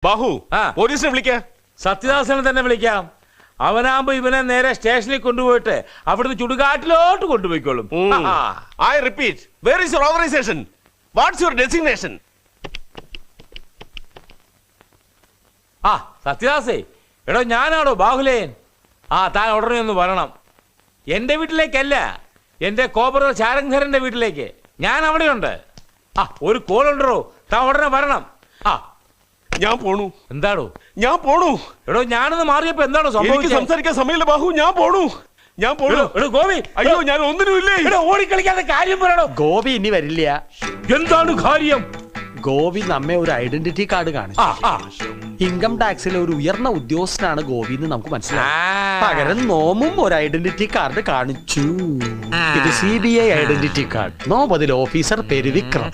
ബാഹു പോലീസിനെ വിളിക്ക. സത്യദാസനെ തന്നെ വിളിക്കാം. അവനാകുമ്പോ ഇവനെ നേരെ സ്റ്റേഷനിൽ കൊണ്ടുപോയിട്ട് അവിടുന്ന് ചുടുകാട്ടിലോട്ട് കൊണ്ടുപോയിക്കോളും. I repeat, where is your authorization? What's your designation? സത്യദാസേ, എടോ ഞാനാണോ ബാഹുലേൻ? താൻ ഉടനെ ഒന്ന് വരണം. എന്റെ വീട്ടിലേക്കല്ല, എന്റെ കോപ്പറ ശാരംഗരന്റെ വീട്ടിലേക്ക്. ഞാൻ അവിടെയുണ്ട്. ഒരു കോൾ ഉണ്ടോ? താൻ ഉടനെ വരണം. ഞാൻ പോണു. എന്താണോ? ഞാൻ പോണു. എടോ ഞാനൊന്ന് മാറിയപ്പോ എന്താണോ സംഭവിച്ചത്? സംസാരിക്കാൻ സമയമില്ല ബാഹു. ഞാൻ പോണു. ഗോപി, അയ്യോ ഞാൻ ഒന്നിനുമില്ലേ. ഓടിക്കളിക്കാതെ കാര്യം പറയണോ. ഗോപി ഇനി വരില്ല. എന്താണ് കാര്യം? ഗോപി നമ്മെ ഒരു ഐഡന്റിറ്റി കാർഡ് കാണിച്ചു. ഇൻകം ടാക്സിലെ ഒരു ഉയർന്ന ഉദ്യോഗസ്ഥനാണ് ഗോപി എന്ന് നമുക്ക് മനസ്സിലായി. പകരം നോമും ഒരു ഐഡന്റിറ്റി കാർഡ് കാണിച്ചു. ഇത് CBI ഐഡന്റിറ്റി കാർഡ്. നോം അതിൽ ഓഫീസർ പേര് വിക്രം.